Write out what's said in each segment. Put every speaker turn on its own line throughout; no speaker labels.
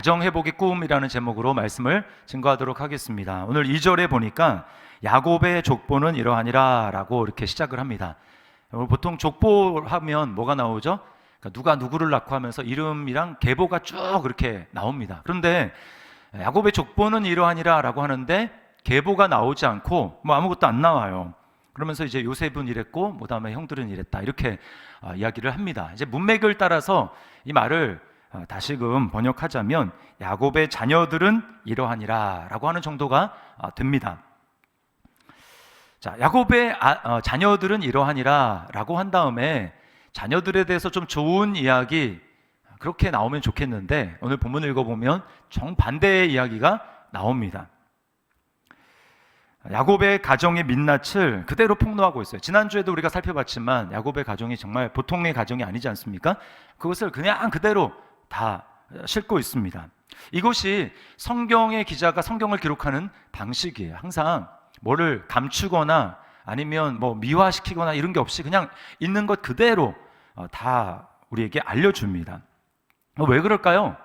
가정회복의 꿈이라는 제목으로 말씀을 증거하도록 하겠습니다. 오늘 2절에 보니까 야곱의 족보는 이러하니라 라고 이렇게 시작을 합니다. 보통 족보하면 뭐가 나오죠? 그러니까 누가 누구를 낳고 하면서 이름이랑 계보가 쭉 이렇게 나옵니다. 그런데 야곱의 족보는 이러하니라 라고 하는데 계보가 나오지 않고 뭐 아무것도 안 나와요. 그러면서 이제 요셉은 이랬고 뭐 다음에 형들은 이랬다 이렇게 이야기를 합니다. 이제 문맥을 따라서 이 말을 다시금 번역하자면 야곱의 자녀들은 이러하니라 라고 하는 정도가 됩니다. 자, 야곱의 자녀들은 이러하니라 라고 한 다음에 자녀들에 대해서 좀 좋은 이야기 그렇게 나오면 좋겠는데 오늘 본문을 읽어보면 정반대의 이야기가 나옵니다. 야곱의 가정의 민낯을 그대로 폭로하고 있어요. 지난주에도 우리가 살펴봤지만 야곱의 가정이 정말 보통의 가정이 아니지 않습니까? 그것을 그냥 그대로 다 싣고 있습니다. 이것이 성경의 기자가 성경을 기록하는 방식이에요. 항상 뭐를 감추거나 아니면 뭐 미화시키거나 이런 게 없이 그냥 있는 것 그대로 다 우리에게 알려줍니다. 왜 그럴까요?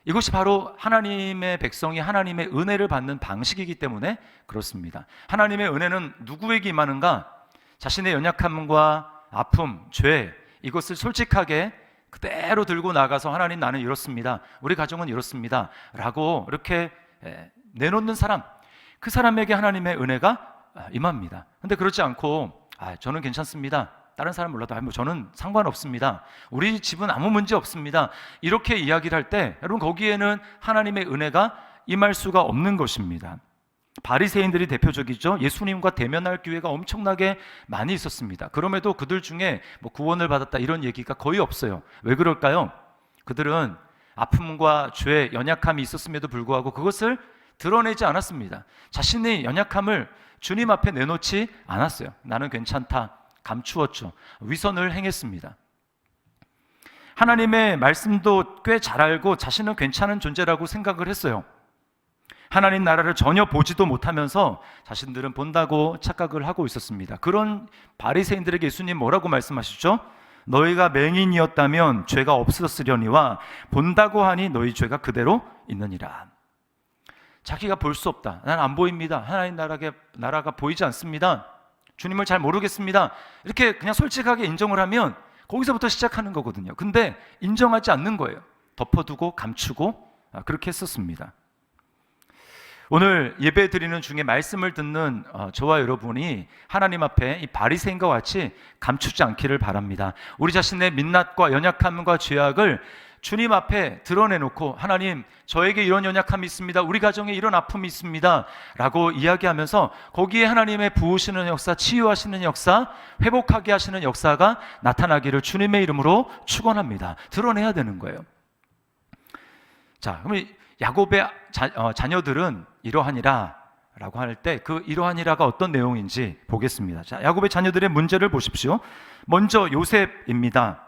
이것이 바로 하나님의 백성이 하나님의 은혜를 받는 방식이기 때문에 그렇습니다. 하나님의 은혜는 누구에게 임하는가? 자신의 연약함과 아픔, 죄 이것을 솔직하게 그대로 들고 나가서 하나님 나는 이렇습니다. 우리 가정은 이렇습니다. 라고 이렇게 내놓는 사람, 그 사람에게 하나님의 은혜가 임합니다. 근데 그렇지 않고 저는 괜찮습니다. 다른 사람 몰라도 저는 상관없습니다. 우리 집은 아무 문제 없습니다. 이렇게 이야기를 할 때 여러분 거기에는 하나님의 은혜가 임할 수가 없는 것입니다. 바리새인들이 대표적이죠. 예수님과 대면할 기회가 엄청나게 많이 있었습니다. 그럼에도 그들 중에 뭐 구원을 받았다 이런 얘기가 거의 없어요. 왜 그럴까요? 그들은 아픔과 죄, 연약함이 있었음에도 불구하고 그것을 드러내지 않았습니다. 자신의 연약함을 주님 앞에 내놓지 않았어요. 나는 괜찮다. 감추었죠. 위선을 행했습니다. 하나님의 말씀도 꽤 잘 알고 자신은 괜찮은 존재라고 생각을 했어요. 하나님 나라를 전혀 보지도 못하면서 자신들은 본다고 착각을 하고 있었습니다. 그런 바리새인들에게 예수님 뭐라고 말씀하시죠? 너희가 맹인이었다면 죄가 없었으려니와 본다고 하니 너희 죄가 그대로 있느니라. 자기가 볼 수 없다. 난 안 보입니다. 하나님 나라가 보이지 않습니다. 주님을 잘 모르겠습니다. 이렇게 그냥 솔직하게 인정을 하면 거기서부터 시작하는 거거든요. 근데 인정하지 않는 거예요. 덮어두고 감추고 그렇게 했었습니다. 오늘 예배 드리는 중에 말씀을 듣는 저와 여러분이 하나님 앞에 이 바리새인과 같이 감추지 않기를 바랍니다. 우리 자신의 민낯과 연약함과 죄악을 주님 앞에 드러내놓고 하나님 저에게 이런 연약함이 있습니다. 우리 가정에 이런 아픔이 있습니다. 라고 이야기하면서 거기에 하나님의 부으시는 역사, 치유하시는 역사, 회복하게 하시는 역사가 나타나기를 주님의 이름으로 축원합니다. 드러내야 되는 거예요. 자, 그럼 야곱의 자녀들은 이러하니라 라고 할 때 그 이러하니라가 어떤 내용인지 보겠습니다. 자, 야곱의 자녀들의 문제를 보십시오. 먼저 요셉입니다.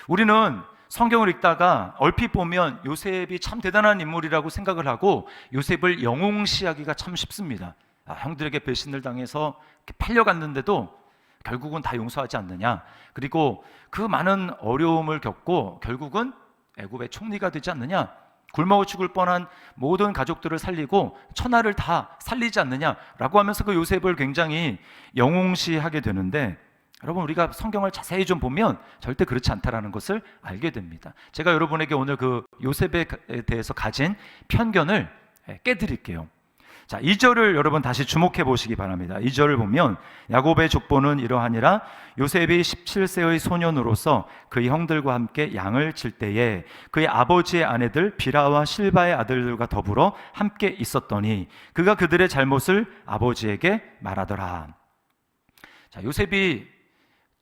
우리는 성경을 읽다가 얼핏 보면 요셉이 참 대단한 인물이라고 생각을 하고 요셉을 영웅시하기가 참 쉽습니다. 형들에게 배신을 당해서 팔려갔는데도 결국은 다 용서하지 않느냐, 그리고 그 많은 어려움을 겪고 결국은 애굽의 총리가 되지 않느냐, 굶어 죽을 뻔한 모든 가족들을 살리고 천하를 다 살리지 않느냐라고 하면서 그 요셉을 굉장히 영웅시하게 되는데, 여러분 우리가 성경을 자세히 좀 보면 절대 그렇지 않다라는 것을 알게 됩니다. 제가 여러분에게 오늘 그 요셉에 대해서 가진 편견을 깨드릴게요. 자, 2절을 여러분 다시 주목해 보시기 바랍니다. 2절을 보면 야곱의 족보는 이러하니라. 요셉이 17세의 소년으로서 그의 형들과 함께 양을 칠 때에 그의 아버지의 아내들 비라와 실바의 아들들과 더불어 함께 있었더니 그가 그들의 잘못을 아버지에게 말하더라. 자, 요셉이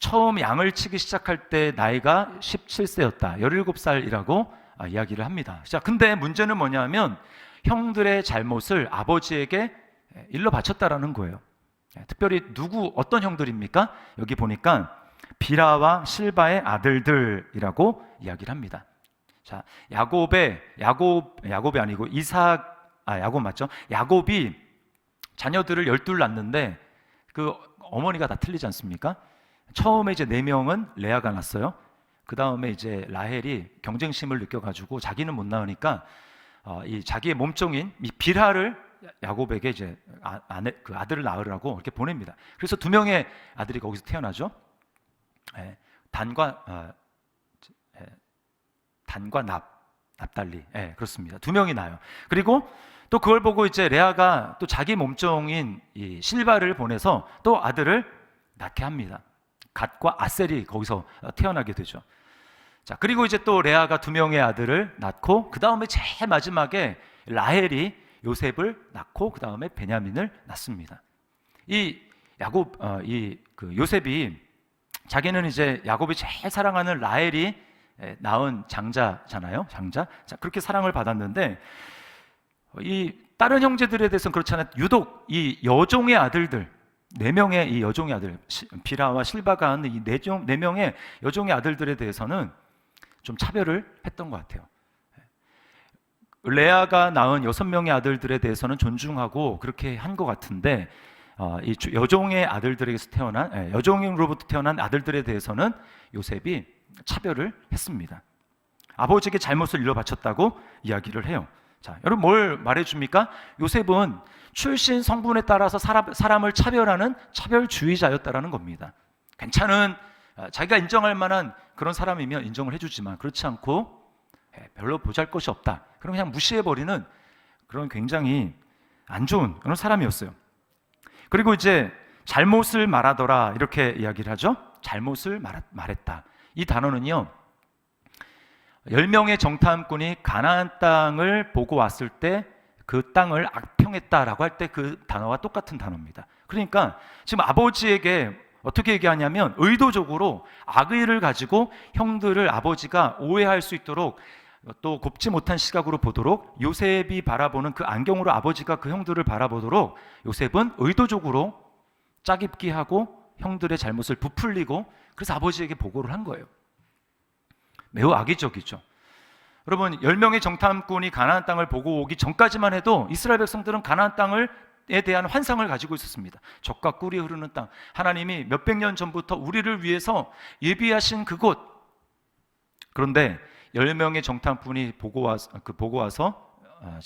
처음 양을 치기 시작할 때 나이가 17세였다. 17살이라고 이야기를 합니다. 자, 근데 문제는 뭐냐면 형들의 잘못을 아버지에게 일러 바쳤다라는 거예요. 특별히 어떤 형들입니까? 여기 보니까 비라와 실바의 아들들이라고 이야기를 합니다. 자, 야곱이 아니고 야곱 맞죠? 야곱이 자녀들을 12 낳는데 그 어머니가 다 틀리지 않습니까? 처음에 이제 4명은 레아가 낳았어요. 그 다음에 이제 라헬이 경쟁심을 느껴가지고 자기는 못 낳으니까 이 자기의 몸종인 이 빌하를 야곱에게 이제 그 아들을 낳으라고 이렇게 보냅니다. 그래서 두 명의 아들이 거기서 태어나죠. 단과 납달리, 그렇습니다. 두 명이 나요. 그리고 또 그걸 보고 이제 레아가 또 자기 몸종인 이 실바를 보내서 또 아들을 낳게 합니다. 갓과 아셀이 거기서 태어나게 되죠. 자, 그리고 이제 또 레아가 두 명의 아들을 낳고 그 다음에 제일 마지막에 라헬이 요셉을 낳고 그 다음에 베냐민을 낳습니다. 이 야곱, 요셉이 자기는 이제 야곱이 제일 사랑하는 라헬이 낳은 장자잖아요. 장자. 자, 그렇게 사랑을 받았는데 이 다른 형제들에 대해서는 그렇지 않아요. 유독 이 여종의 아들들, 네 명의 이 여종의 아들, 비라와 실바가 하는 이 네 명의 여종의 아들들에 대해서는 좀 차별을 했던 것 같아요. 레아가 낳은 6명의 아들들에 대해서는 존중하고 그렇게 한 것 같은데 이 여종의 아들들에게서 태어난 여종으로부터 태어난 아들들에 대해서는 요셉이 차별을 했습니다. 아버지에게 잘못을 일러 바쳤다고 이야기를 해요. 자, 여러분 뭘 말해줍니까? 요셉은 출신 성분에 따라서 사람을 차별하는 차별주의자였다라는 겁니다. 괜찮은 자기가 인정할 만한 그런 사람이면 인정을 해주지만 그렇지 않고 별로 보잘것이 없다. 그럼 그냥 무시해버리는 그런 굉장히 안 좋은 그런 사람이었어요. 그리고 이제 잘못을 말하더라 이렇게 이야기를 하죠. 잘못을 말했다. 이 단어는요 10명의 정탐꾼이 가나안 땅을 보고 왔을 때 그 땅을 악평했다라고 할 때 그 단어와 똑같은 단어입니다. 그러니까 지금 아버지에게 어떻게 얘기하냐면 의도적으로 악의를 가지고 형들을 아버지가 오해할 수 있도록 또 곱지 못한 시각으로 보도록 요셉이 바라보는 그 안경으로 아버지가 그 형들을 바라보도록 요셉은 의도적으로 짜깁기 하고 형들의 잘못을 부풀리고 그래서 아버지에게 보고를 한 거예요. 매우 악의적이죠. 여러분 10명의 정탐꾼이 가나안 땅을 보고 오기 전까지만 해도 이스라엘 백성들은 가나안 땅에 대한 환상을 가지고 있었습니다. 젖과 꿀이 흐르는 땅, 하나님이 몇백 년 전부터 우리를 위해서 예비하신 그곳. 그런데 10명의 정탐꾼이 보고 와서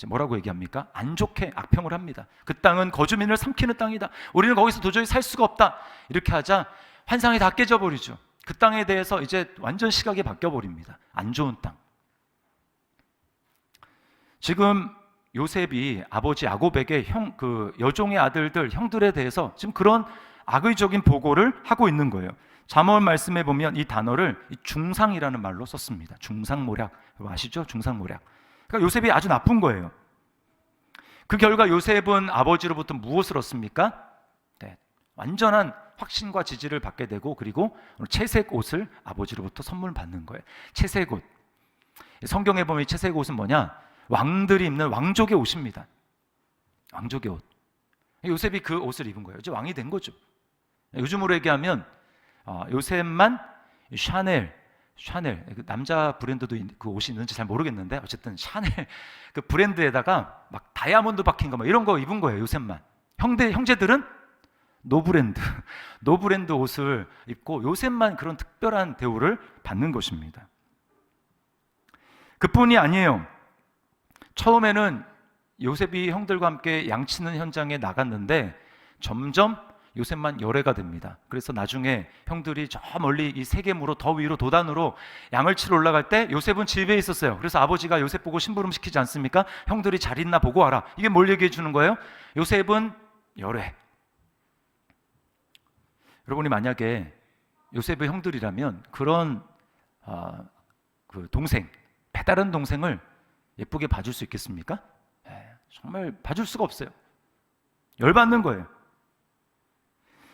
뭐라고 얘기합니까? 안 좋게 악평을 합니다. 그 땅은 거주민을 삼키는 땅이다. 우리는 거기서 도저히 살 수가 없다. 이렇게 하자 환상이 다 깨져버리죠. 그 땅에 대해서 이제 완전 시각이 바뀌어버립니다. 안 좋은 땅. 지금 요셉이 아버지 야곱에게 그 여종의 아들들, 형들에 대해서 지금 그런 악의적인 보고를 하고 있는 거예요. 잠언 말씀에 보면 이 단어를 중상이라는 말로 썼습니다. 중상모략. 아시죠? 중상모략. 그러니까 요셉이 아주 나쁜 거예요. 그 결과 요셉은 아버지로부터 무엇을 얻습니까? 네, 완전한 확신과 지지를 받게 되고 그리고 채색 옷을 아버지로부터 선물 받는 거예요. 채색 옷. 성경에 보면 이 채색 옷은 뭐냐? 왕들이 입는 왕족의 옷입니다. 왕족의 옷. 요셉이 그 옷을 입은 거예요. 이제 왕이 된 거죠. 요즘으로 얘기하면 요셉만 샤넬 남자 브랜드도 그 옷이 있는지 잘 모르겠는데 어쨌든 샤넬 그 브랜드에다가 막 다이아몬드 박힌 거 막 이런 거 입은 거예요. 요셉만. 형제들은 노브랜드 옷을 입고 요셉만 그런 특별한 대우를 받는 것입니다. 그뿐이 아니에요. 처음에는 요셉이 형들과 함께 양치는 현장에 나갔는데 점점 요셉만 열애가 됩니다. 그래서 나중에 형들이 저 멀리 이 세겜으로 더 위로 도단으로 양을 치러 올라갈 때 요셉은 집에 있었어요. 그래서 아버지가 요셉 보고 심부름 시키지 않습니까? 형들이 잘 있나 보고 와라. 이게 뭘 얘기해 주는 거예요? 요셉은 열애. 여러분이 만약에 요셉의 형들이라면 그런 그 동생, 배다른 동생을 예쁘게 봐줄 수 있겠습니까? 정말 봐줄 수가 없어요. 열받는 거예요.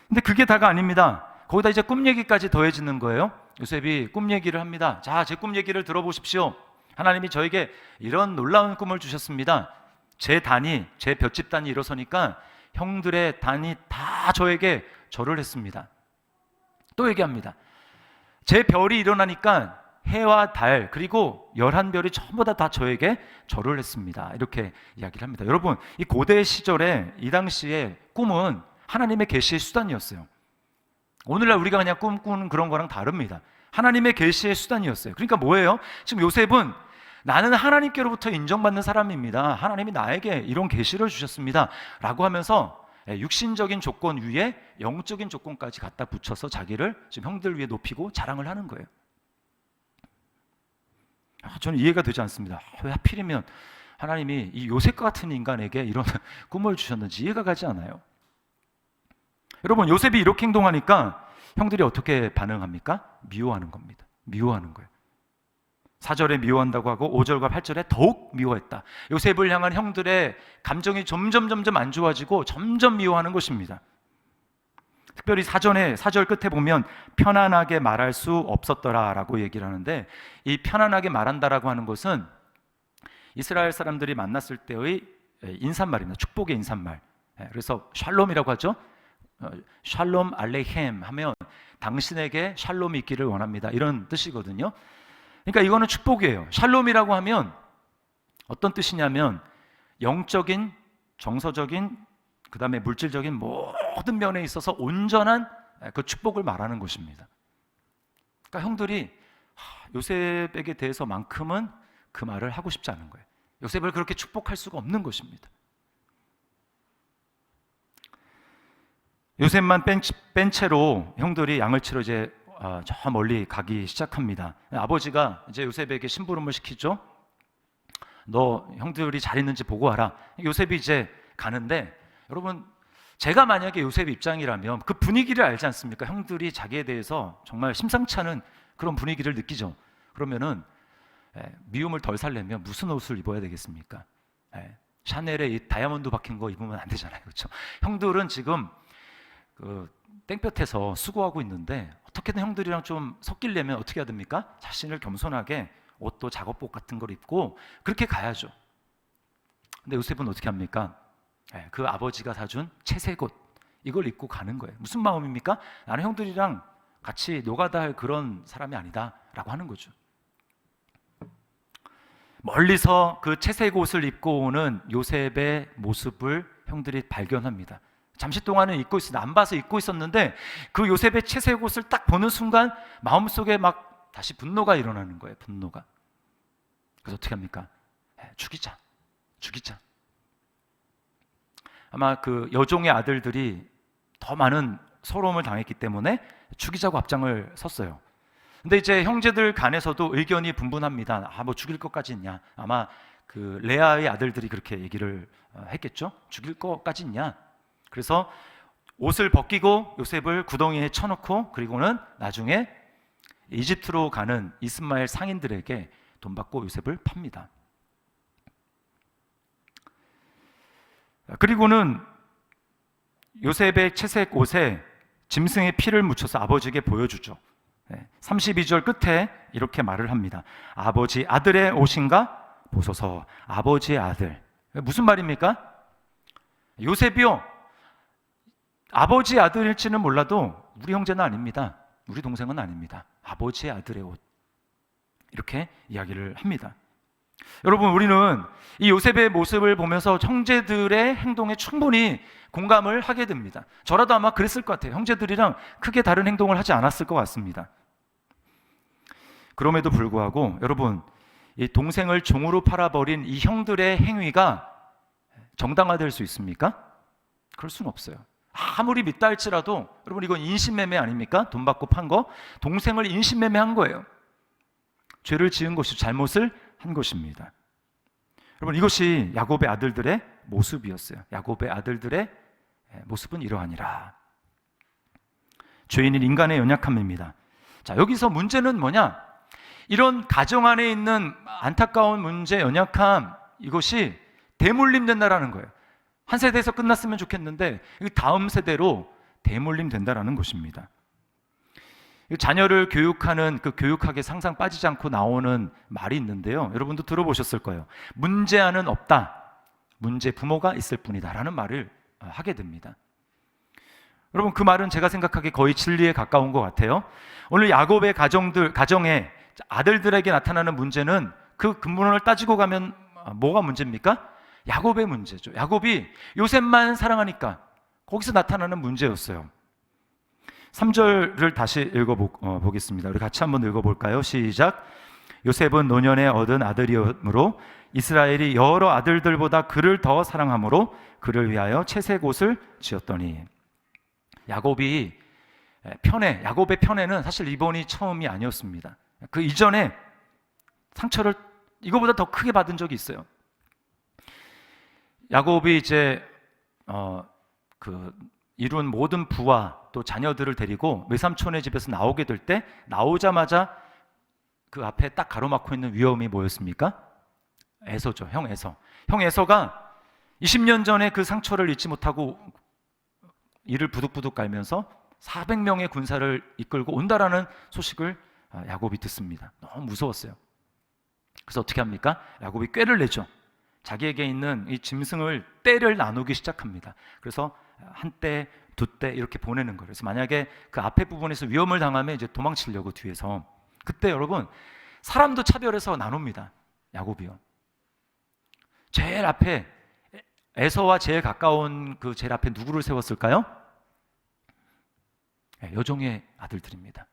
근데 그게 다가 아닙니다. 거기다 이제 꿈 얘기까지 더해지는 거예요. 요셉이 꿈 얘기를 합니다. 자, 제 꿈 얘기를 들어보십시오. 하나님이 저에게 이런 놀라운 꿈을 주셨습니다. 제 볏짚 단이 일어서니까 형들의 단이 다 저에게 절을 했습니다. 또 얘기합니다. 제 별이 일어나니까 해와 달 그리고 11별이 전부 다 저에게 절을 했습니다. 이렇게 이야기를 합니다. 여러분, 이 고대 시절에 이 당시에 꿈은 하나님의 계시의 수단이었어요. 오늘날 우리가 그냥 꿈꾸는 그런 거랑 다릅니다. 하나님의 계시의 수단이었어요. 그러니까 뭐예요? 지금 요셉은 나는 하나님께로부터 인정받는 사람입니다. 하나님이 나에게 이런 계시를 주셨습니다. 라고 하면서 육신적인 조건 위에 영적인 조건까지 갖다 붙여서 자기를 지금 형들 위에 높이고 자랑을 하는 거예요. 저는 이해가 되지 않습니다. 왜 하필이면 하나님이 이 요셉과 같은 인간에게 이런 꿈을 주셨는지 이해가 가지 않아요. 여러분, 요셉이 이렇게 행동하니까 형들이 어떻게 반응합니까? 미워하는 겁니다. 미워하는 거예요. 4절에 미워한다고 하고 5절과 8절에 더욱 미워했다. 요셉을 향한 형들의 감정이 점점 안 좋아지고 점점 미워하는 것입니다. 특별히 4절 끝에 보면 편안하게 말할 수 없었더라라고 얘기를 하는데, 이 편안하게 말한다라고 하는 것은 이스라엘 사람들이 만났을 때의 인사말입니다. 축복의 인사말. 그래서 샬롬이라고 하죠. 샬롬 알레헴 하면 당신에게 샬롬이 있기를 원합니다, 이런 뜻이거든요. 그러니까 이거는 축복이에요. 샬롬이라고 하면 어떤 뜻이냐면 영적인, 정서적인, 그 다음에 물질적인 모든 면에 있어서 온전한 그 축복을 말하는 것입니다. 그러니까 형들이 요셉에게 대해서만큼은 그 말을 하고 싶지 않은 거예요. 요셉을 그렇게 축복할 수가 없는 것입니다. 요셉만 뺀 채로 형들이 양을 치러 이제 저 멀리 가기 시작합니다. 아버지가 이제 요셉에게 심부름을 시키죠. 너 형들이 잘 있는지 보고 와라. 요셉이 이제 가는데, 여러분, 제가 만약에 요셉 입장이라면 그 분위기를 알지 않습니까? 형들이 자기에 대해서 정말 심상치 않은 그런 분위기를 느끼죠. 그러면은 미움을 덜 살려면 무슨 옷을 입어야 되겠습니까? 샤넬에 이 다이아몬드 박힌 거 입으면 안 되잖아요, 그렇죠? 형들은 지금 그 땡볕에서 수고하고 있는데 어떻게든 형들이랑 좀 섞이려면 어떻게 해야 됩니까? 자신을 겸손하게 옷도 작업복 같은 걸 입고 그렇게 가야죠. 근데 요셉은 어떻게 합니까? 그 아버지가 사준 채색 옷, 이걸 입고 가는 거예요. 무슨 마음입니까? 나는 형들이랑 같이 노가다 할 그런 사람이 아니다 라고 하는 거죠. 멀리서 그 채색 옷을 입고 오는 요셉의 모습을 형들이 발견합니다. 잠시 동안은 입고 있었는데, 안 봐서 입고 있었는데, 그 요셉의 채색 옷을 딱 보는 순간 마음속에 막 다시 분노가 일어나는 거예요. 분노가. 그래서 어떻게 합니까? 죽이자. 아마 그 여종의 아들들이 더 많은 서러움을 당했기 때문에 죽이자고 앞장을 섰어요. 근데 이제 형제들 간에서도 의견이 분분합니다. 뭐 죽일 것까지 있냐? 아마 그 레아의 아들들이 그렇게 얘기를 했겠죠. 죽일 것까지 있냐? 그래서 옷을 벗기고 요셉을 구덩이에 쳐놓고, 그리고는 나중에 이집트로 가는 이스마엘 상인들에게 돈 받고 요셉을 팝니다. 그리고는 요셉의 채색 옷에 짐승의 피를 묻혀서 아버지에게 보여주죠. 32절 끝에 이렇게 말을 합니다. 아버지 아들의 옷인가? 보소서. 아버지의 아들. 무슨 말입니까? 요셉이요, 아버지의 아들일지는 몰라도 우리 형제는 아닙니다. 우리 동생은 아닙니다. 아버지의 아들의 옷. 이렇게 이야기를 합니다. 여러분, 우리는 이 요셉의 모습을 보면서 형제들의 행동에 충분히 공감을 하게 됩니다. 저라도 아마 그랬을 것 같아요. 형제들이랑 크게 다른 행동을 하지 않았을 것 같습니다. 그럼에도 불구하고 여러분, 이 동생을 종으로 팔아버린 이 형들의 행위가 정당화될 수 있습니까? 그럴 수는 없어요. 아무리 믿다 할지라도 여러분, 이건 인신매매 아닙니까? 돈 받고 판 거, 동생을 인신매매한 거예요. 죄를 지은 것이, 잘못을 한 것입니다. 여러분, 이것이 야곱의 아들들의 모습이었어요. 야곱의 아들들의 모습은 이러하니라. 죄인인 인간의 연약함입니다. 자, 여기서 문제는 뭐냐? 이런 가정 안에 있는 안타까운 문제, 연약함, 이것이 대물림된다라는 거예요. 한 세대에서 끝났으면 좋겠는데 다음 세대로 대물림 된다라는 것입니다. 자녀를 교육하는 그 교육학에 항상 빠지지 않고 나오는 말이 있는데요, 여러분도 들어보셨을 거예요. 문제아는 없다, 문제 부모가 있을 뿐이다 라는 말을 하게 됩니다. 여러분, 그 말은 제가 생각하기에 거의 진리에 가까운 것 같아요. 오늘 야곱의 가정에 아들들에게 나타나는 문제는 그 근본을 따지고 가면 뭐가 문제입니까? 야곱의 문제죠. 야곱이 요셉만 사랑하니까 거기서 나타나는 문제였어요. 3절을 다시 읽어보겠습니다. 우리 같이 한번 읽어볼까요? 시작. 요셉은 노년에 얻은 아들이므로 이스라엘이 여러 아들들보다 그를 더 사랑함으로 그를 위하여 채색 옷을 지었더니. 야곱의 편애는 사실 이번이 처음이 아니었습니다. 그 이전에 상처를 이거보다 더 크게 받은 적이 있어요. 야곱이 이제 이룬 모든 부와 또 자녀들을 데리고 외삼촌의 집에서 나오게 될 때, 나오자마자 그 앞에 딱 가로막고 있는 위험이 뭐였습니까? 에서죠. 형 에서. 형 에서가 20년 전에 그 상처를 잊지 못하고 이를 부득부득 깔면서 400명의 군사를 이끌고 온다라는 소식을 야곱이 듣습니다. 너무 무서웠어요. 그래서 어떻게 합니까? 야곱이 꾀를 내죠. 자기에게 있는 이 짐승을 떼를 나누기 시작합니다. 그래서 한 떼, 두 떼 이렇게 보내는 거예요. 그래서 만약에 그 앞에 부분에서 위험을 당하면 이제 도망치려고 뒤에서, 그때 여러분 사람도 차별해서 나눕니다. 야곱이요. 제일 앞에 에서와 제일 가까운 그 제일 앞에 누구를 세웠을까요? 여종의 아들들입니다.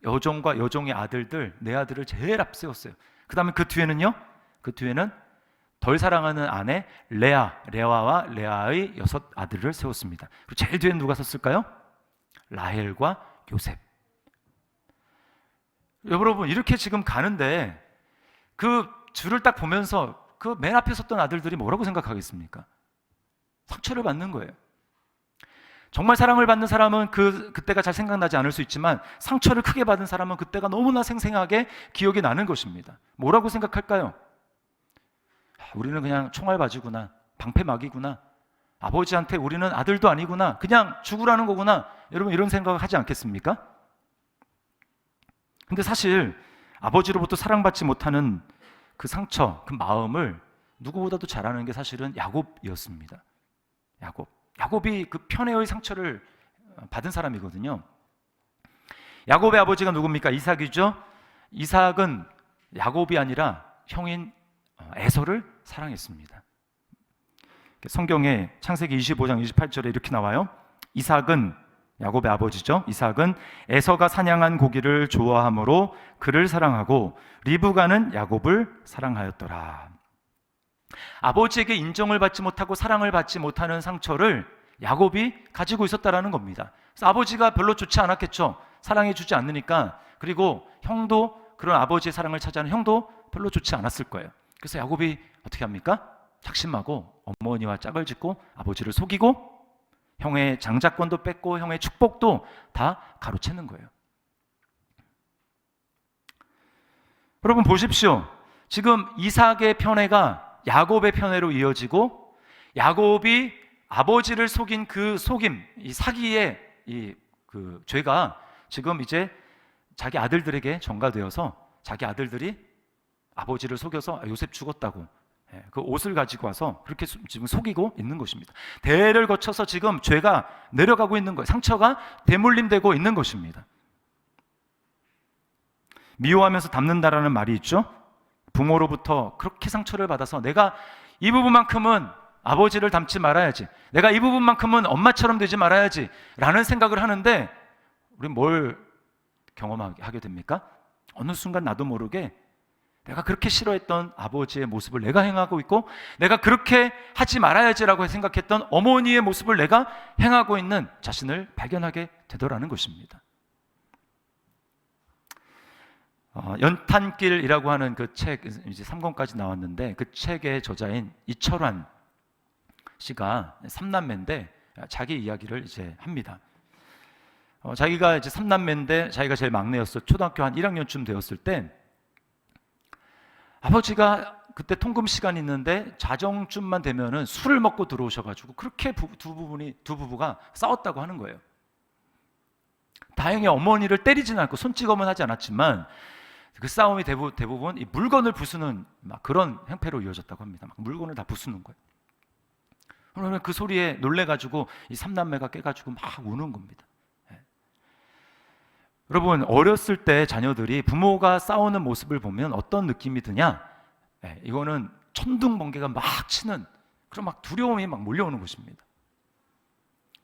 여종과 여종의 아들들, 네 아들을 제일 앞 세웠어요. 그 다음에 그 뒤에는요? 그 뒤에는 덜 사랑하는 아내 레아와 레아의 6 아들을 세웠습니다. 그리고 제일 뒤에는 누가 섰을까요? 라헬과 요셉. 여러분 이렇게 지금 가는데 그 줄을 딱 보면서 그 맨 앞에 섰던 아들들이 뭐라고 생각하겠습니까? 상처를 받는 거예요. 정말 사랑을 받는 사람은 그때가 잘 생각나지 않을 수 있지만, 상처를 크게 받은 사람은 그때가 너무나 생생하게 기억이 나는 것입니다. 뭐라고 생각할까요? 우리는 그냥 총알바지구나, 방패막이구나, 아버지한테 우리는 아들도 아니구나, 그냥 죽으라는 거구나, 여러분 이런 생각을 하지 않겠습니까? 근데 사실 아버지로부터 사랑받지 못하는 그 상처, 그 마음을 누구보다도 잘 아는 게 사실은 야곱이었습니다. 야곱이 그 편애의 상처를 받은 사람이거든요. 야곱의 아버지가 누굽니까? 이삭이죠. 이삭은 야곱이 아니라 형인 에서를 사랑했습니다. 성경에 창세기 25장 28절에 이렇게 나와요. 이삭은, 야곱의 아버지죠, 이삭은 에서가 사냥한 고기를 좋아하므로 그를 사랑하고 리브가는 야곱을 사랑하였더라. 아버지에게 인정을 받지 못하고 사랑을 받지 못하는 상처를 야곱이 가지고 있었다라는 겁니다. 그래서 아버지가 별로 좋지 않았겠죠. 사랑해 주지 않으니까. 그리고 형도, 그런 아버지의 사랑을 차지하는 형도 별로 좋지 않았을 거예요. 그래서 야곱이 어떻게 합니까? 작심하고 어머니와 짝을 짓고 아버지를 속이고 형의 장자권도 뺏고 형의 축복도 다 가로채는 거예요. 여러분 보십시오. 지금 이삭의 편애가 야곱의 편애로 이어지고, 야곱이 아버지를 속인 그 속임, 이 사기의 그 죄가 지금 이제 자기 아들들에게 전가되어서 자기 아들들이 아버지를 속여서 요셉 죽었다고 그 옷을 가지고 와서 그렇게 지금 속이고 있는 것입니다. 대를 거쳐서 지금 죄가 내려가고 있는 거예요. 상처가 대물림되고 있는 것입니다. 미워하면서 닮는다라는 말이 있죠. 부모로부터 그렇게 상처를 받아서 내가 이 부분만큼은 아버지를 닮지 말아야지, 내가 이 부분만큼은 엄마처럼 되지 말아야지 라는 생각을 하는데, 우리는 뭘 경험하게 됩니까? 어느 순간 나도 모르게 내가 그렇게 싫어했던 아버지의 모습을 내가 행하고 있고, 내가 그렇게 하지 말아야지라고 생각했던 어머니의 모습을 내가 행하고 있는 자신을 발견하게 되더라는 것입니다. 연탄길이라고 하는 그 책, 이제 3권까지 나왔는데, 그 책의 저자인 이철환 씨가 3남매인데 자기 이야기를 이제 합니다. 자기가 이제 3남매인데 자기가 제일 막내였어. 초등학교 한 1학년쯤 되었을 때 아버지가 그때 통금 시간이 있는데 자정쯤만 되면은 술을 먹고 들어오셔가지고 그렇게 두 부부가 싸웠다고 하는 거예요. 다행히 어머니를 때리지는 않고 손찌검은 하지 않았지만 그 싸움이 대부분 이 물건을 부수는 막 그런 형태로 이어졌다고 합니다. 막 물건을 다 부수는 거예요. 그러면 그 소리에 놀래가지고 이 3남매가 깨가지고 막 우는 겁니다. 여러분 어렸을 때 자녀들이 부모가 싸우는 모습을 보면 어떤 느낌이 드냐? 이거는 천둥번개가 막 치는 그런 막 두려움이 막 몰려오는 것입니다.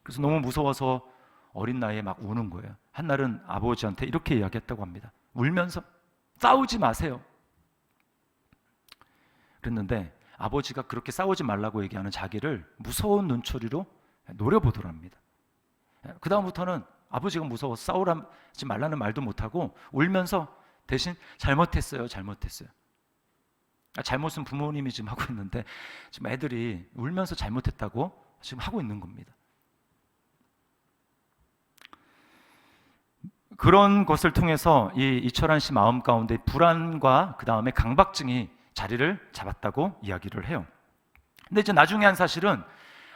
그래서 너무 무서워서 어린 나이에 막 우는 거예요. 한날은 아버지한테 이렇게 이야기했다고 합니다. 울면서 싸우지 마세요. 그랬는데 아버지가 그렇게 싸우지 말라고 얘기하는 자기를 무서운 눈초리로 노려보더랍니다. 그 다음부터는 아버지가 무서워서 싸우지 말라는 말도 못하고 울면서 대신 잘못했어요. 잘못은 부모님이 지금 하고 있는데 지금 애들이 울면서 잘못했다고 지금 하고 있는 겁니다. 그런 것을 통해서 이 이철환 씨 마음 가운데 불안과 그 다음에 강박증이 자리를 잡았다고 이야기를 해요. 근데 이제 나중에 한 사실은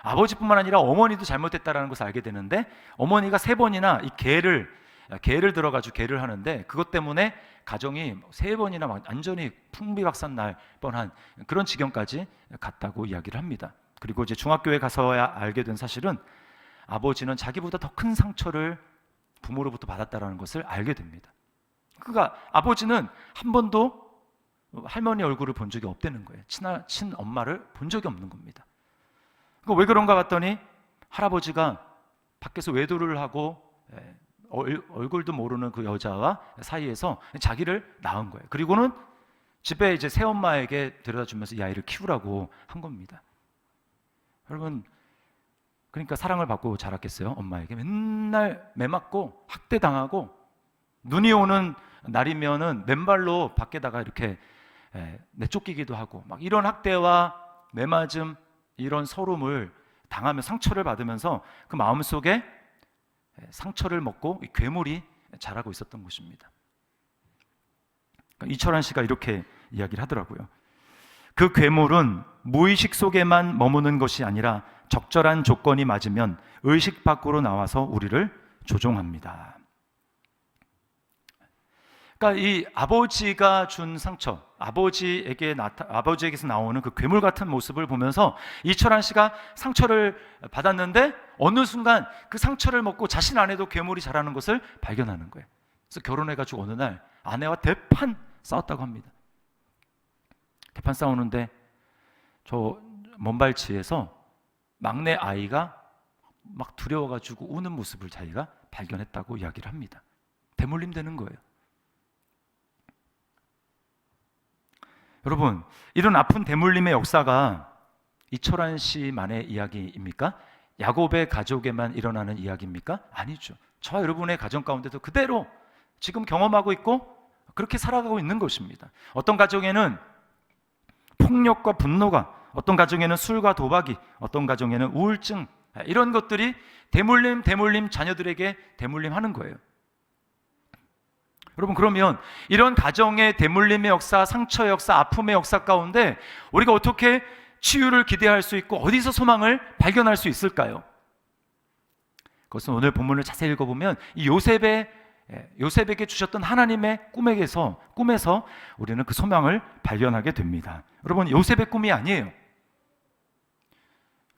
아버지뿐만 아니라 어머니도 잘못했다라는 것을 알게 되는데, 어머니가 3번이나 이 개를 들어가지고 개를 하는데 그것 때문에 가정이 3번이나 완전히 풍비박산 날 뻔한 그런 지경까지 갔다고 이야기를 합니다. 그리고 이제 중학교에 가서야 알게 된 사실은 아버지는 자기보다 더 큰 상처를 부모로부터 받았다라는 것을 알게 됩니다. 그러니까 아버지는 한 번도 할머니 얼굴을 본 적이 없다는 거예요. 친엄마를 본 적이 없는 겁니다. 그러니까 왜 그런가 봤더니 할아버지가 밖에서 외도를 하고 얼굴도 모르는 그 여자와 사이에서 자기를 낳은 거예요. 그리고는 집에 이제 새엄마에게 데려다 주면서 이 아이를 키우라고 한 겁니다. 여러분, 그러니까 사랑을 받고 자랐겠어요? 엄마에게 맨날 매맞고 학대당하고 눈이 오는 날이면은 맨발로 밖에다가 이렇게 내쫓기기도 하고 막 이런 학대와 매맞음, 이런 서름을 당하며 상처를 받으면서 그 마음속에 상처를 먹고 괴물이 자라고 있었던 것입니다. 이철환 씨가 이렇게 이야기를 하더라고요. 그 괴물은 무의식 속에만 머무는 것이 아니라 적절한 조건이 맞으면 의식 밖으로 나와서 우리를 조종합니다. 그러니까 이 아버지가 준 상처, 아버지에게서 나오는 그 괴물 같은 모습을 보면서 이철환 씨가 상처를 받았는데 어느 순간 그 상처를 먹고 자신 안에도 괴물이 자라는 것을 발견하는 거예요. 그래서 결혼해가지고 어느 날 아내와 대판 싸웠다고 합니다. 대판 싸우는데 저 먼발치에서 막내 아이가 막 두려워가지고 우는 모습을 자기가 발견했다고 이야기를 합니다. 대물림 되는 거예요. 여러분, 이런 아픈 대물림의 역사가 이철환 씨만의 이야기입니까? 야곱의 가족에만 일어나는 이야기입니까? 아니죠. 저와 여러분의 가정 가운데도 그대로 지금 경험하고 있고 그렇게 살아가고 있는 것입니다. 어떤 가정에는 폭력과 분노가, 어떤 가정에는 술과 도박이, 어떤 가정에는 우울증, 이런 것들이 대물림 자녀들에게 대물림하는 거예요. 여러분, 그러면 이런 가정의 대물림의 역사, 상처의 역사, 아픔의 역사 가운데 우리가 어떻게 치유를 기대할 수 있고 어디서 소망을 발견할 수 있을까요? 그것은 오늘 본문을 자세히 읽어보면 이 요셉에게 주셨던 하나님의 꿈에서 우리는 그 소망을 발견하게 됩니다. 여러분, 요셉의 꿈이 아니에요.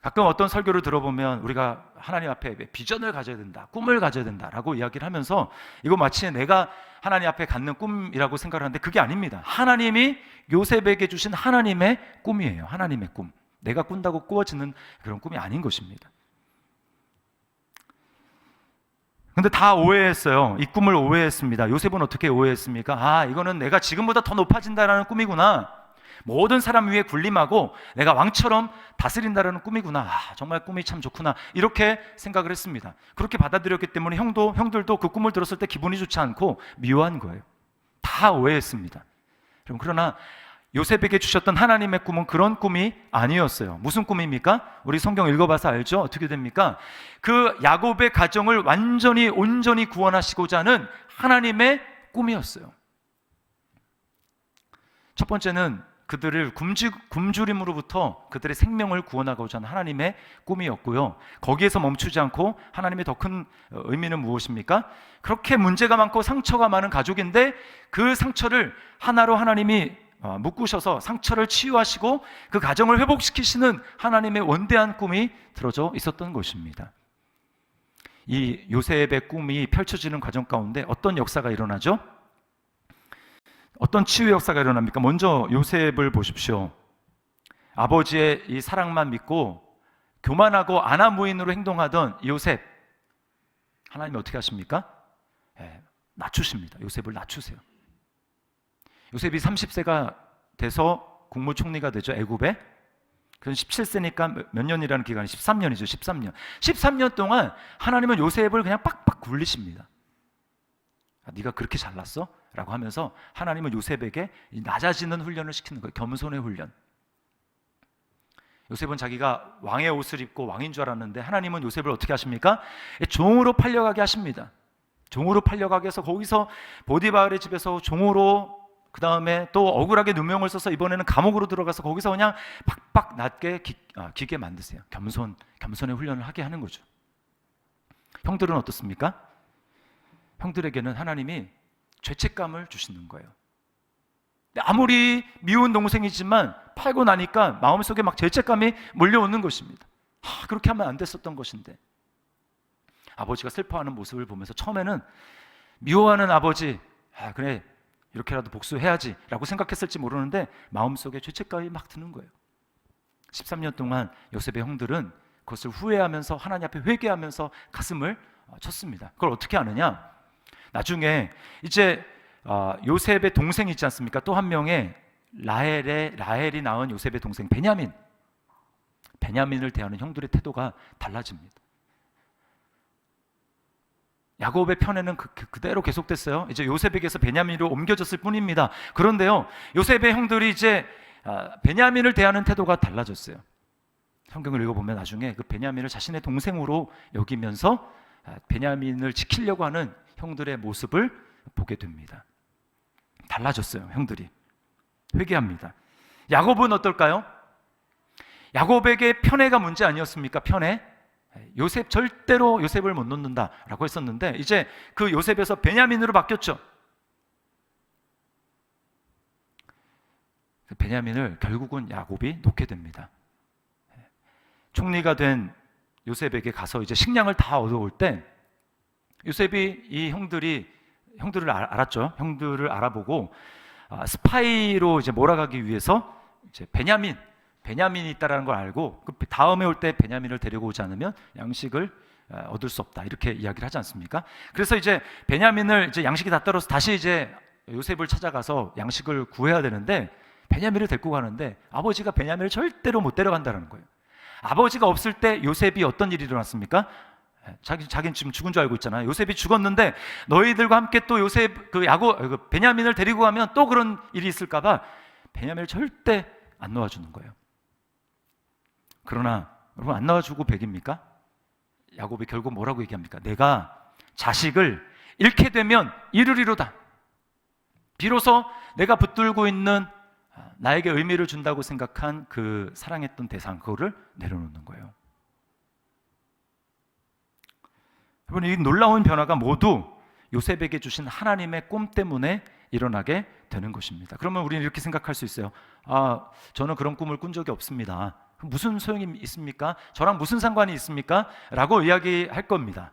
가끔 어떤 설교를 들어보면 우리가 하나님 앞에 비전을 가져야 된다, 꿈을 가져야 된다라고 이야기를 하면서 이거 마치 내가 하나님 앞에 갖는 꿈이라고 생각을 하는데 그게 아닙니다. 하나님이 요셉에게 주신 하나님의 꿈이에요. 하나님의 꿈. 내가 꾼다고 꾸어지는 그런 꿈이 아닌 것입니다. 근데 다 오해했어요. 이 꿈을 오해했습니다. 요셉은 어떻게 오해했습니까? 이거는 내가 지금보다 더 높아진다라는 꿈이구나. 모든 사람 위에 군림하고 내가 왕처럼 다스린다라는 꿈이구나. 정말 꿈이 참 좋구나. 이렇게 생각을 했습니다. 그렇게 받아들였기 때문에 형들도 그 꿈을 들었을 때 기분이 좋지 않고 미워한 거예요. 다 오해했습니다. 그러나 요셉에게 주셨던 하나님의 꿈은 그런 꿈이 아니었어요. 무슨 꿈입니까? 우리 성경 읽어봐서 알죠? 어떻게 됩니까? 그 야곱의 가정을 온전히 구원하시고자 하는 하나님의 꿈이었어요. 첫 번째는 그들을 굶주림으로부터 그들의 생명을 구원하고자 하는 하나님의 꿈이었고요. 거기에서 멈추지 않고 하나님의 더 큰 의미는 무엇입니까? 그렇게 문제가 많고 상처가 많은 가족인데 그 상처를 하나로 하나님이 묶으셔서 상처를 치유하시고 그 가정을 회복시키시는 하나님의 원대한 꿈이 들어져 있었던 것입니다. 이 요셉의 꿈이 펼쳐지는 과정 가운데 어떤 역사가 일어나죠? 어떤 치유 역사가 일어납니까? 먼저 요셉을 보십시오. 아버지의 이 사랑만 믿고 교만하고 아나무인으로 행동하던 요셉, 하나님이 어떻게 하십니까? 낮추십니다. 요셉을 낮추세요. 요셉이 30세가 돼서 국무총리가 되죠. 애굽에. 그건 17세니까 몇 년이라는 기간이 13년이죠. 13년. 13년 동안 하나님은 요셉을 그냥 빡빡 굴리십니다. 네가 그렇게 잘났어? 라고 하면서 하나님은 요셉에게 낮아지는 훈련을 시키는 거예요. 겸손의 훈련. 요셉은 자기가 왕의 옷을 입고 왕인 줄 알았는데 하나님은 요셉을 어떻게 하십니까? 종으로 팔려가게 하십니다. 종으로 팔려가게 해서 거기서 보디바르의 집에서 종으로, 그 다음에 또 억울하게 누명을 써서 이번에는 감옥으로 들어가서 거기서 그냥 팍팍 낮게 기게 만드세요. 겸손의 훈련을 하게 하는 거죠. 형들은 어떻습니까? 형들에게는 하나님이 죄책감을 주시는 거예요. 아무리 미운 동생이지만 팔고 나니까 마음속에 막 죄책감이 몰려오는 것입니다. 그렇게 하면 안 됐었던 것인데. 아버지가 슬퍼하는 모습을 보면서 처음에는 미워하는 아버지, 그래 이렇게라도 복수해야지 라고 생각했을지 모르는데 마음속에 죄책감이 막 드는 거예요. 13년 동안 요셉의 형들은 그것을 후회하면서 하나님 앞에 회개하면서 가슴을 쳤습니다. 그걸 어떻게 아느냐? 나중에 이제 요셉의 동생이 있지 않습니까? 또 한 명의 라헬이 낳은 요셉의 동생 베냐민을 대하는 형들의 태도가 달라집니다. 야곱의 편에는 그대로 계속됐어요. 이제 요셉에게서 베냐민으로 옮겨졌을 뿐입니다. 그런데요, 요셉의 형들이 이제 베냐민을 대하는 태도가 달라졌어요. 성경을 읽어보면 나중에 그 베냐민을 자신의 동생으로 여기면서 베냐민을 지키려고 하는 형들의 모습을 보게 됩니다. 달라졌어요. 형들이 회개합니다. 야곱은 어떨까요? 야곱에게 편애가 문제 아니었습니까? 편애. 요셉 절대로 요셉을 못 놓는다라고 했었는데 이제 그 요셉에서 베냐민으로 바뀌었죠. 베냐민을 결국은 야곱이 놓게 됩니다. 총리가 된 요셉에게 가서 이제 식량을 다 얻어올 때 요셉이 이 형들을 알았죠. 형들을 알아보고 스파이로 이제 몰아가기 위해서 이제 베냐민이 있다라는 걸 알고 그 다음에 올 때 베냐민을 데리고 오지 않으면 양식을 얻을 수 없다 이렇게 이야기를 하지 않습니까? 그래서 이제 베냐민을 이제 양식이 다 떨어서 다시 이제 요셉을 찾아가서 양식을 구해야 되는데 베냐민을 데리고 가는데 아버지가 베냐민을 절대로 못 데려간다는 거예요. 아버지가 없을 때 요셉이 어떤 일이 일어났습니까? 자기는 지금 죽은 줄 알고 있잖아요. 요셉이 죽었는데 너희들과 함께 또 요셉 베냐민을 데리고 가면 또 그런 일이 있을까봐 베냐민을 절대 안 놓아주는 거예요. 그러나 여러분 안 낳아주고 백입니까? 야곱이 결국 뭐라고 얘기합니까? 내가 자식을 잃게 되면 이르리로다. 비로소 내가 붙들고 있는 나에게 의미를 준다고 생각한 그 사랑했던 대상 그거를 내려놓는 거예요. 여러분 이 놀라운 변화가 모두 요셉에게 주신 하나님의 꿈 때문에 일어나게 되는 것입니다. 그러면 우리는 이렇게 생각할 수 있어요. 저는 그런 꿈을 꾼 적이 없습니다. 무슨 소용이 있습니까? 저랑 무슨 상관이 있습니까? 라고 이야기할 겁니다.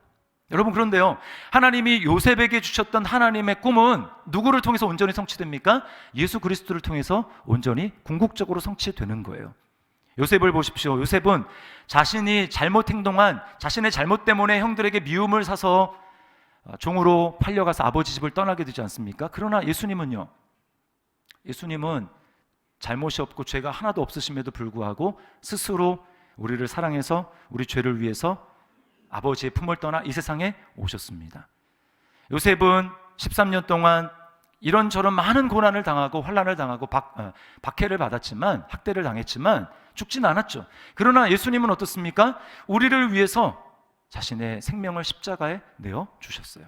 여러분 그런데요, 하나님이 요셉에게 주셨던 하나님의 꿈은 누구를 통해서 온전히 성취됩니까? 예수 그리스도를 통해서 온전히 궁극적으로 성취되는 거예요. 요셉을 보십시오. 요셉은 자신이 잘못 행동한 자신의 잘못 때문에 형들에게 미움을 사서 종으로 팔려가서 아버지 집을 떠나게 되지 않습니까? 그러나 예수님은요, 예수님은 잘못이 없고 죄가 하나도 없으심에도 불구하고 스스로 우리를 사랑해서 우리 죄를 위해서 아버지의 품을 떠나 이 세상에 오셨습니다. 요셉은 13년 동안 이런저런 많은 고난을 당하고 환난을 당하고 박해를 받았지만, 학대를 당했지만 죽지는 않았죠. 그러나 예수님은 어떻습니까? 우리를 위해서 자신의 생명을 십자가에 내어 주셨어요.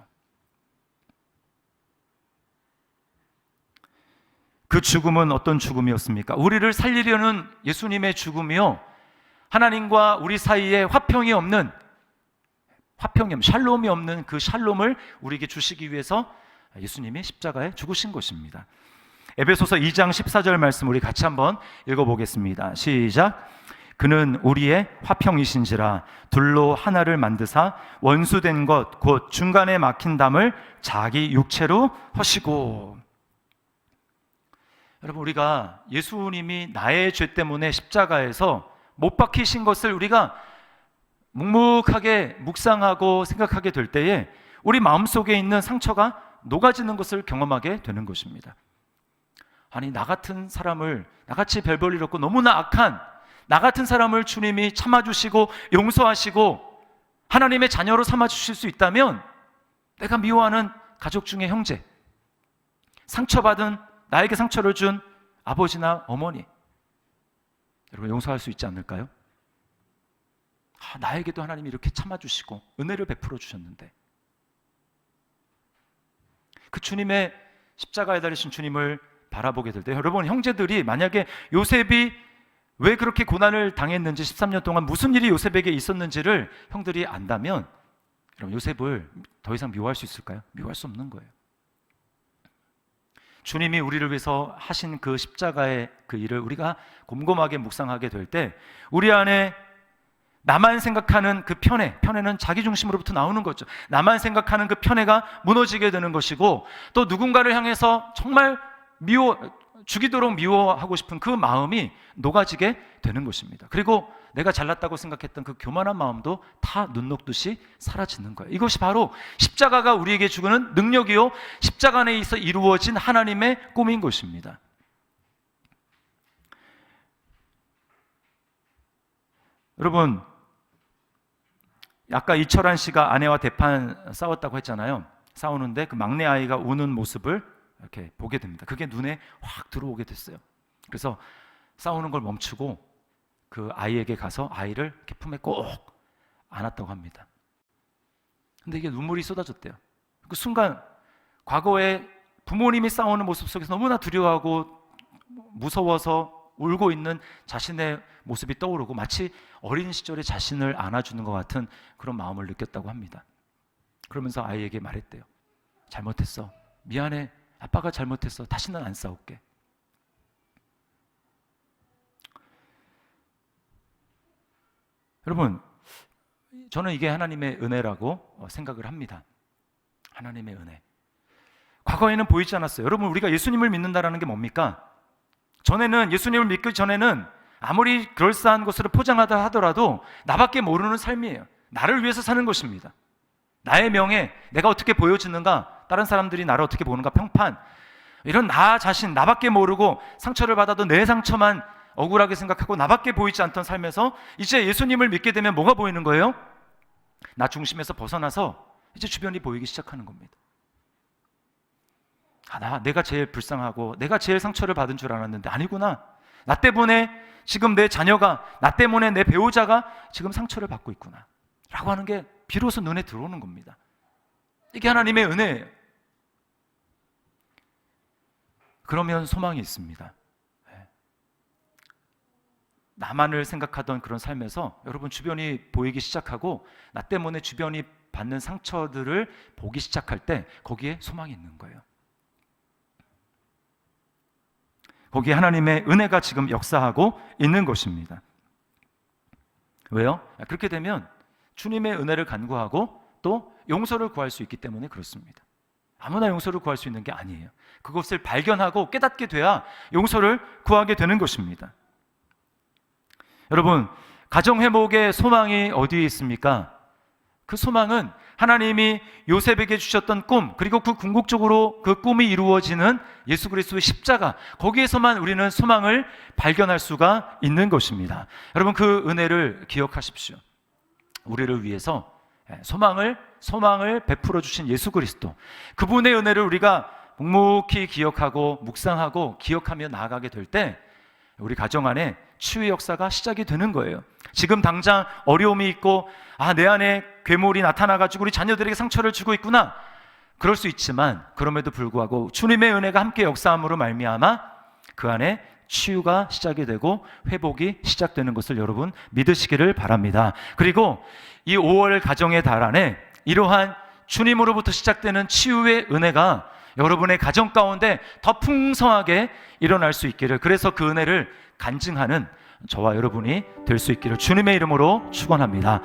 그 죽음은 어떤 죽음이었습니까? 우리를 살리려는 예수님의 죽음이요, 하나님과 우리 사이에 샬롬이 없는 그 샬롬을 우리에게 주시기 위해서 예수님이 십자가에 죽으신 것입니다. 에베소서 2장 14절 말씀 우리 같이 한번 읽어보겠습니다. 시작. 그는 우리의 화평이신지라 둘로 하나를 만드사 원수된 것 곧 중간에 막힌 담을 자기 육체로 허시고. 여러분 우리가 예수님이 나의 죄 때문에 십자가에서 못 박히신 것을 우리가 묵묵하게 묵상하고 생각하게 될 때에 우리 마음속에 있는 상처가 녹아지는 것을 경험하게 되는 것입니다. 아니, 나 같은 사람을, 나같이 별 볼 일 없고 너무나 악한 나 같은 사람을 주님이 참아주시고 용서하시고 하나님의 자녀로 삼아주실 수 있다면 내가 미워하는 가족 중에 형제, 상처받은, 나에게 상처를 준 아버지나 어머니, 여러분 용서할 수 있지 않을까요? 나에게도 하나님이 이렇게 참아주시고 은혜를 베풀어 주셨는데, 그 주님의 십자가에 달리신 주님을 바라보게 될 때, 여러분 형제들이 만약에 요셉이 왜 그렇게 고난을 당했는지, 13년 동안 무슨 일이 요셉에게 있었는지를 형들이 안다면 여러분 요셉을 더 이상 미워할 수 있을까요? 미워할 수 없는 거예요. 주님이 우리를 위해서 하신 그 십자가의 그 일을 우리가 곰곰하게 묵상하게 될 때 우리 안에 나만 생각하는 그 편애는 자기 중심으로부터 나오는 거죠. 나만 생각하는 그 편애가 무너지게 되는 것이고, 또 누군가를 향해서 정말 죽이도록 미워하고 싶은 그 마음이 녹아지게 되는 것입니다. 그리고 내가 잘났다고 생각했던 그 교만한 마음도 다 눈 녹듯이 사라지는 거예요. 이것이 바로 십자가가 우리에게 주는 능력이요, 십자가 안에서 이루어진 하나님의 꿈인 것입니다. 여러분, 아까 이철환 씨가 아내와 대판 싸웠다고 했잖아요. 싸우는데 그 막내 아이가 우는 모습을 이렇게 보게 됩니다. 그게 눈에 확 들어오게 됐어요. 그래서 싸우는 걸 멈추고 그 아이에게 가서 아이를 이렇게 품에 꼭 안았다고 합니다. 근데 이게 눈물이 쏟아졌대요. 그 순간 과거에 부모님이 싸우는 모습 속에서 너무나 두려워하고 무서워서 울고 있는 자신의 모습이 떠오르고 마치 어린 시절에 자신을 안아주는 것 같은 그런 마음을 느꼈다고 합니다. 그러면서 아이에게 말했대요. 잘못했어. 미안해. 아빠가 잘못했어. 다시는 안 싸울게. 여러분, 저는 이게 하나님의 은혜라고 생각을 합니다. 하나님의 은혜. 과거에는 보이지 않았어요. 여러분, 우리가 예수님을 믿는다라는 게 뭡니까? 전에는, 예수님을 믿기 전에는 아무리 그럴싸한 것으로 포장하다 하더라도 나밖에 모르는 삶이에요. 나를 위해서 사는 것입니다. 나의 명예, 내가 어떻게 보여지는가, 다른 사람들이 나를 어떻게 보는가, 평판, 이런 나 자신, 나밖에 모르고 상처를 받아도 내 상처만 억울하게 생각하고 나밖에 보이지 않던 삶에서 이제 예수님을 믿게 되면 뭐가 보이는 거예요? 나 중심에서 벗어나서 이제 주변이 보이기 시작하는 겁니다. 내가 제일 불쌍하고 내가 제일 상처를 받은 줄 알았는데 아니구나. 나 때문에 지금 내 자녀가, 나 때문에 내 배우자가 지금 상처를 받고 있구나 라고 하는 게 비로소 눈에 들어오는 겁니다. 이게 하나님의 은혜예요. 그러면 소망이 있습니다. 나만을 생각하던 그런 삶에서 여러분 주변이 보이기 시작하고 나 때문에 주변이 받는 상처들을 보기 시작할 때 거기에 소망이 있는 거예요. 거기에 하나님의 은혜가 지금 역사하고 있는 것입니다. 왜요? 그렇게 되면 주님의 은혜를 간구하고 또 용서를 구할 수 있기 때문에 그렇습니다. 아무나 용서를 구할 수 있는 게 아니에요. 그것을 발견하고 깨닫게 돼야 용서를 구하게 되는 것입니다. 여러분, 가정 회복의 소망이 어디에 있습니까? 그 소망은 하나님이 요셉에게 주셨던 꿈, 그리고 그 궁극적으로 그 꿈이 이루어지는 예수 그리스도의 십자가, 거기에서만 우리는 소망을 발견할 수가 있는 것입니다. 여러분, 그 은혜를 기억하십시오. 우리를 위해서 소망을 베풀어 주신 예수 그리스도, 그분의 은혜를 우리가 묵묵히 기억하고 묵상하고 기억하며 나아가게 될 때 우리 가정 안에 치유의 역사가 시작이 되는 거예요. 지금 당장 어려움이 있고 내 안에 괴물이 나타나가지고 우리 자녀들에게 상처를 주고 있구나, 그럴 수 있지만 그럼에도 불구하고 주님의 은혜가 함께 역사함으로 말미암아 그 안에 치유가 시작이 되고 회복이 시작되는 것을 여러분 믿으시기를 바랍니다. 그리고 이 5월 가정의 달 안에 이러한 주님으로부터 시작되는 치유의 은혜가 여러분의 가정 가운데 더 풍성하게 일어날 수 있기를, 그래서 그 은혜를 간증하는 저와 여러분이 될 수 있기를 주님의 이름으로 축원합니다.